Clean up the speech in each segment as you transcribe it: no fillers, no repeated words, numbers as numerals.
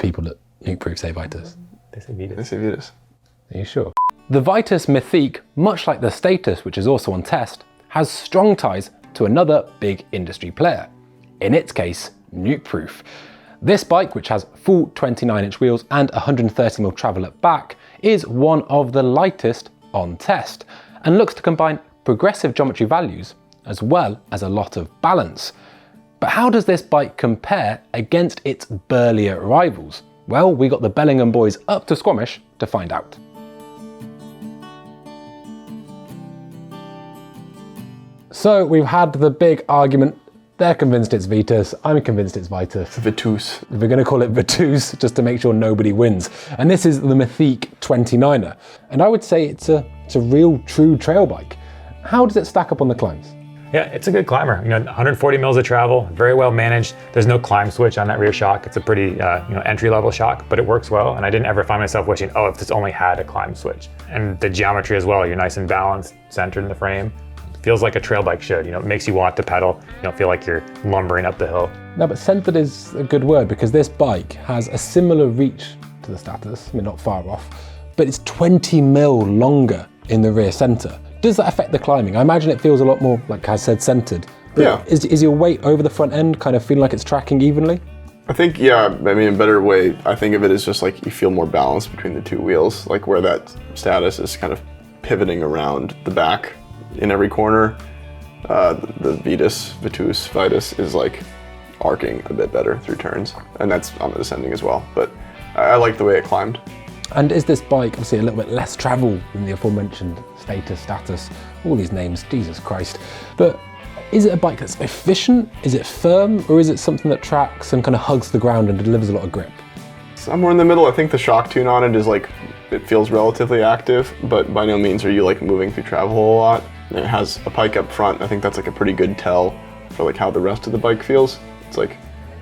people at Nukeproof say Vitus? They say Vitus. They say Vitus. Are you sure? The Vitus Mythique, much like the Status, which is also on test, has strong ties to another big industry player. In its case, Nukeproof. This bike, which has full 29-inch wheels and 130mm travel at back, is one of the lightest on test and looks to combine progressive geometry values as well as a lot of balance. But how does this bike compare against its burlier rivals? Well, we got the Bellingham boys up to Squamish to find out. So we've had the big argument. They're convinced it's Vitus, I'm convinced it's Vitus. Vitus. We're going to call it Vitus just to make sure nobody wins. And this is the Mythique 29er. And I would say it's a real, true trail bike. How does it stack up on the climbs? Yeah, it's a good climber. 140 mils of travel, very well managed. There's no climb switch on that rear shock. It's a pretty entry-level shock, but it works well. And I didn't ever find myself wishing, oh, if this only had a climb switch. And the geometry as well, you're nice and balanced, centered in the frame. Feels like a trail bike should. It makes you want to pedal. You don't feel like you're lumbering up the hill. No, but centered is a good word because this bike has a similar reach to the Status. I mean, not far off, but it's 20 mil longer in the rear center. Does that affect the climbing? I imagine it feels a lot more, like I said, centered. But yeah. Is your weight over the front end kind of feeling like it's tracking evenly? I think, yeah, I mean, a better way, I think of it as just like you feel more balance between the two wheels, like where that Status is kind of pivoting around the back in every corner. The Vitus is like arcing a bit better through turns, and that's on the descending as well. But I like the way it climbed. And is this bike obviously a little bit less travel than the aforementioned Status, all these names, Jesus Christ. But is it a bike that's efficient? Is it firm? Or is it something that tracks and kind of hugs the ground and delivers a lot of grip? Somewhere in the middle. I think the shock tune on it is like, it feels relatively active, but by no means are you like moving through travel a lot. And it has a pike up front. I think that's like a pretty good tell for like how the rest of the bike feels. It's like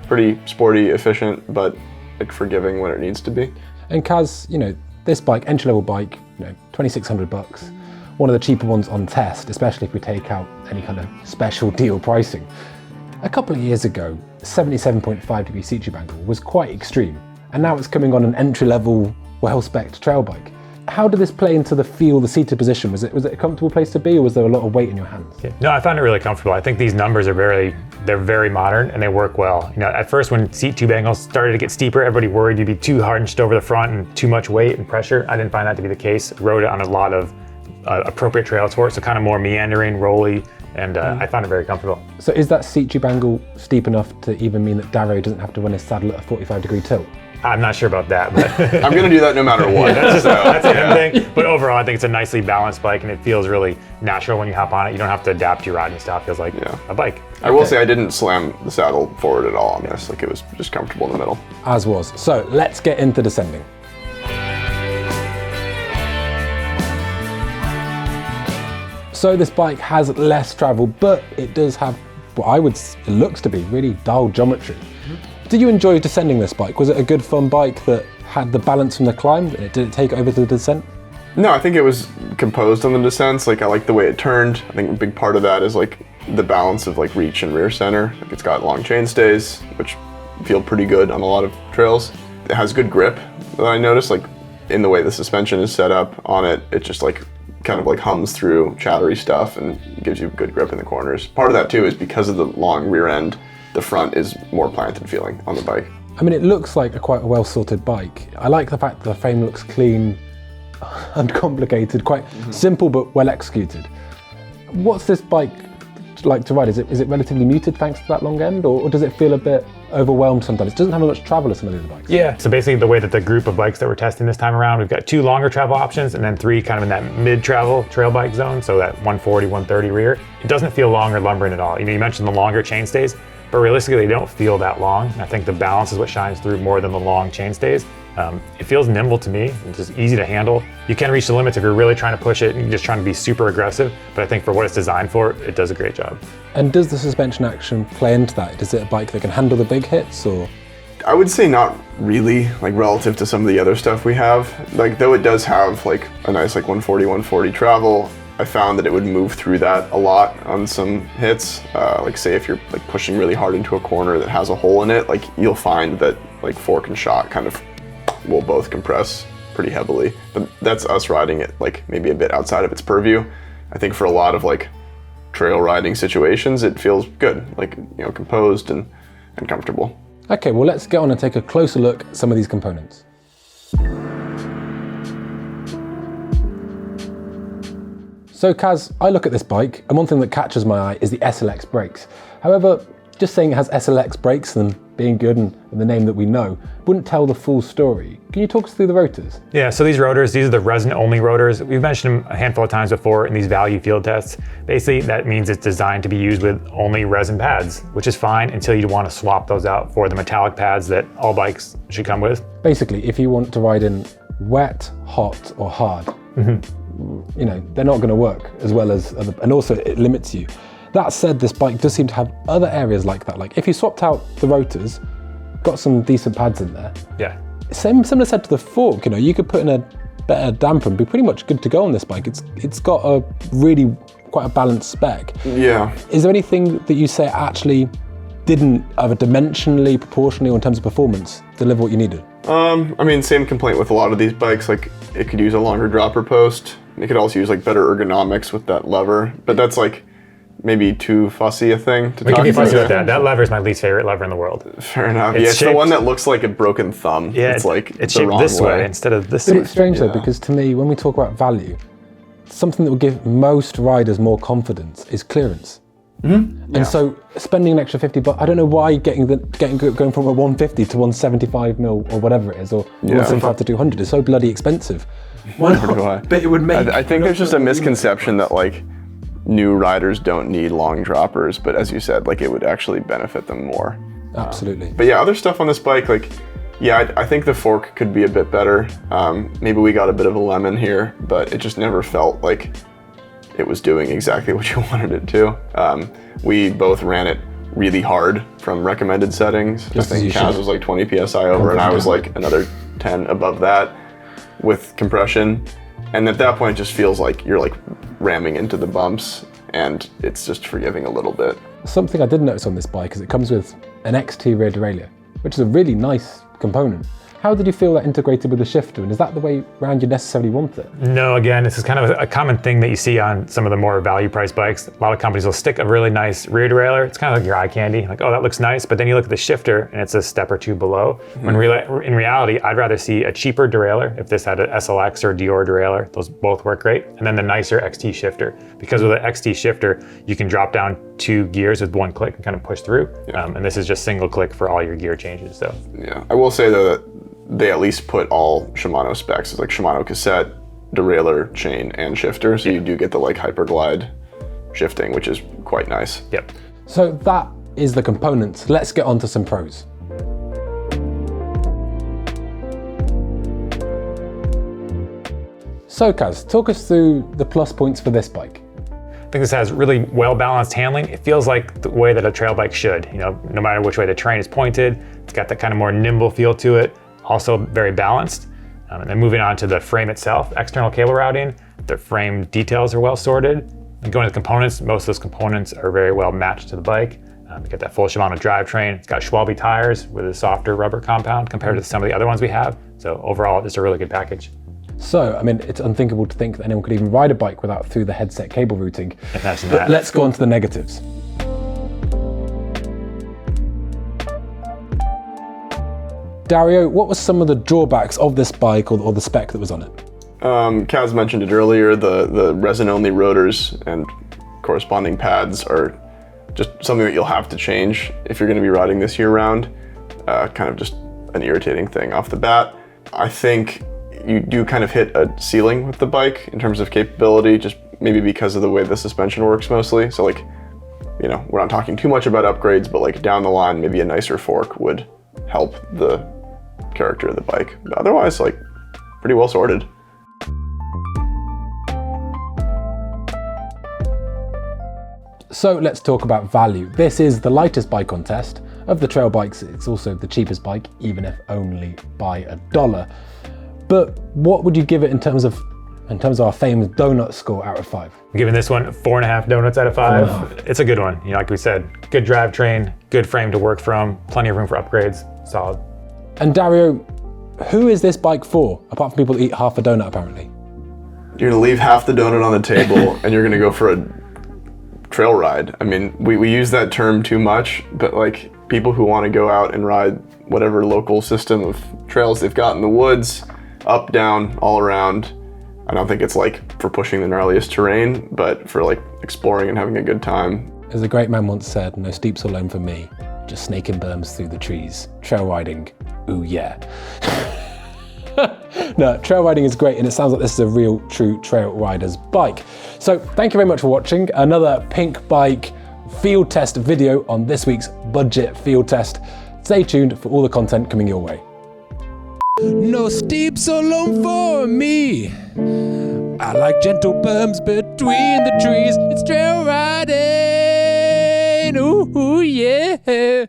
pretty sporty, efficient, but like forgiving when it needs to be. And Kaz, this bike, entry-level bike, $2,600, one of the cheaper ones on test, especially if we take out any kind of special deal pricing. A couple of years ago, 77.5 degree seat tube angle was quite extreme, and now it's coming on an entry-level, well-spec'd trail bike. How did this play into the feel, the seated position? Was it a comfortable place to be, or was there a lot of weight in your hands? Yeah. No, I found it really comfortable. I think these numbers are very modern and they work well. At first when seat tube angles started to get steeper, everybody worried you'd be too hunched over the front and too much weight and pressure. I didn't find that to be the case. Rode it on a lot of appropriate trails for it, so kind of more meandering, rolly, and I found it very comfortable. So is that seat tube angle steep enough to even mean that Darrow doesn't have to run his saddle at a 45 degree tilt? I'm not sure about that, but I'm gonna do that no matter what. That's a him thing. But overall, I think it's a nicely balanced bike, and it feels really natural when you hop on it. You don't have to adapt to your riding style. It feels like a bike. I will say I didn't slam the saddle forward at all on this. Like it was just comfortable in the middle. As was. So let's get into descending. So this bike has less travel, but it does have what it looks to be really dull geometry. Did you enjoy descending this bike? Was it a good fun bike that had the balance from the climb? Did it take it over to the descent? No, I think it was composed on the descents. Like I like the way it turned. I think a big part of that is like the balance of like reach and rear center. Like it's got long chain stays, which feel pretty good on a lot of trails. It has good grip that I noticed, like in the way the suspension is set up on it. It just like kind of like hums through chattery stuff and gives you good grip in the corners. Part of that too is because of the long rear end, the front is more planted feeling on the bike. I mean, it looks like quite a well-sorted bike. I like the fact that the frame looks clean, uncomplicated, quite simple but well executed. What's this bike like to ride? Is it relatively muted thanks to that long end, or does it feel a bit overwhelmed sometimes? It doesn't have much travel as some of the other bikes. Yeah, so basically the way that the group of bikes that we're testing this time around, we've got 2 longer travel options and then 3 kind of in that mid-travel trail bike zone, so that 140, 130 rear. It doesn't feel long or lumbering at all. You mentioned the longer chain stays, but realistically, they don't feel that long. I think the balance is what shines through more than the long chain stays. It feels nimble to me. It's just easy to handle. You can reach the limits if you're really trying to push it and you're just trying to be super aggressive, but I think for what it's designed for, it does a great job. And does the suspension action play into that? Is it a bike that can handle the big hits, or? I would say not really, like relative to some of the other stuff we have. Like though it does have like a nice like 140 travel, I found that it would move through that a lot on some hits. Like say if you're like pushing really hard into a corner that has a hole in it, like you'll find that like fork and shock kind of will both compress pretty heavily. But that's us riding it like maybe a bit outside of its purview. I think for a lot of like trail riding situations, it feels good, like, you know, composed and comfortable. Okay, well, let's get on and take a closer look at some of these components. So Kaz, I look at this bike, and one thing that catches my eye is the SLX brakes. However, just saying it has SLX brakes and being good and the name that we know wouldn't tell the full story. Can you talk us through the rotors? Yeah, so these rotors, these are the resin-only rotors. We've mentioned them a handful of times before in these value field tests. Basically, that means it's designed to be used with only resin pads, which is fine until you want to swap those out for the metallic pads that all bikes should come with. Basically, if you want to ride in wet, hot, or hard, you know, they're not going to work as well as other, and also it limits you. That said, this bike does seem to have other areas like that. Like if you swapped out the rotors, got some decent pads in there. Yeah. Similar said to the fork, you know, you could put in a better damper and be pretty much good to go on this bike. It's got a really quite a balanced spec. Yeah. Is there anything that you say actually didn't either dimensionally, proportionally, or in terms of performance deliver what you needed? I mean, same complaint with a lot of these bikes. Like it could use a longer dropper post. It could also use like better ergonomics with that lever, but that's like maybe too fussy a thing to We talk can be about. fussy with that. That lever is my least favorite lever in the world. Fair enough. It's Yeah, it's the shaped- one that looks like a broken thumb. Yeah, it's like it's the shaped wrong this way instead of this But way. it's strange though, Yeah. because to me, when we talk about value, something that will give most riders more confidence is clearance. And so spending an extra $50, I don't know why going from a 150 to 175 mil or whatever it is, or 175 to 200 is so bloody expensive. Why Nor do I. not? But it would make. I think there's just a misconception that like new riders don't need long droppers, but as you said, like it would actually benefit them more. Absolutely. But yeah, other stuff on this bike, like, yeah, I think the fork could be a bit better. Maybe we got a bit of a lemon here, but it just never felt like it was doing exactly what you wanted it to. We both ran it really hard from recommended settings. Just I as you think Kaz should. was like 20 PSI over, and I was like another 10 above that with compression. And at that point, it just feels like you're like ramming into the bumps, and it's just forgiving a little bit. Something I did notice on this bike is it comes with an XT rear derailleur, which is a really nice component. How did you feel that integrated with the shifter, and is that the way round you necessarily want it? No, again, this is kind of a common thing that you see on some of the more value price bikes. A lot of companies will stick a really nice rear derailleur. It's kind of like your eye candy, like, oh, that looks nice, but then you look at the shifter and it's a step or two below. When in reality, I'd rather see a cheaper derailleur. If this had an SLX or Dior derailleur, those both work great. And then the nicer XT shifter. Because with the XT shifter, you can drop down 2 gears with one click and kind of push through. And this is just single click for all your gear changes. So Yeah, I will say though that they at least put all Shimano specs. It's like Shimano cassette, derailleur, chain, and shifter. So you do get the like hyperglide shifting, which is quite nice. yep. So that is the components. Let's get on to some pros. So Kaz, talk us through the plus points for this bike. I think this has really well-balanced handling. It feels like the way that a trail bike should. You know, no matter which way the train is pointed, it's got that kind of more nimble feel to it. Also very balanced. And then moving on to the frame itself, external cable routing, the frame details are well sorted. And going to the components, most of those components are very well matched to the bike. You get that full Shimano drivetrain. It's got Schwalbe tires with a softer rubber compound compared to some of the other ones we have. So overall, it's a really good package. So, I mean, it's unthinkable to think that anyone could even ride a bike without through the headset cable routing. Imagine But that. let's go on to the negatives. Dario, what were some of the drawbacks of this bike or the spec that was on it? Kaz mentioned it earlier, the resin-only rotors and corresponding pads are just something that you'll have to change if you're going to be riding this year-round. Kind of just an irritating thing off the bat. I think you do kind of hit a ceiling with the bike in terms of capability, just maybe because of the way the suspension works mostly. So like, you know, we're not talking too much about upgrades, but like down the line, maybe a nicer fork would help the character of the bike. But otherwise, like, pretty well sorted. So let's talk about value. This is the lightest bike on test. Of the trail bikes, it's also the cheapest bike, even if only by $1. But what would you give it in terms of our famous donut score out of 5? I'm giving this one 4.5 donuts out of 5. 4.5. It's a good one. You know, like we said, good drivetrain, good frame to work from, plenty of room for upgrades, solid. And Dario, who is this bike for, apart from people that eat half a donut apparently? You're gonna leave half the donut on the table and you're gonna go for a trail ride. I mean, we use that term too much, but like people who want to go out and ride whatever local system of trails they've got in the woods, up, down, all around. I don't think it's like for pushing the gnarliest terrain, but for like exploring and having a good time. As a great man once said, no steeps alone for me, just snaking berms through the trees. Trail riding, ooh yeah. No, trail riding is great and it sounds like this is a real true trail rider's bike. So thank you very much for watching another Pinkbike field test video on this week's budget field test. Stay tuned for all the content coming your way. No steeps alone for me. I like gentle berms between the trees. It's trail riding, ooh yeah.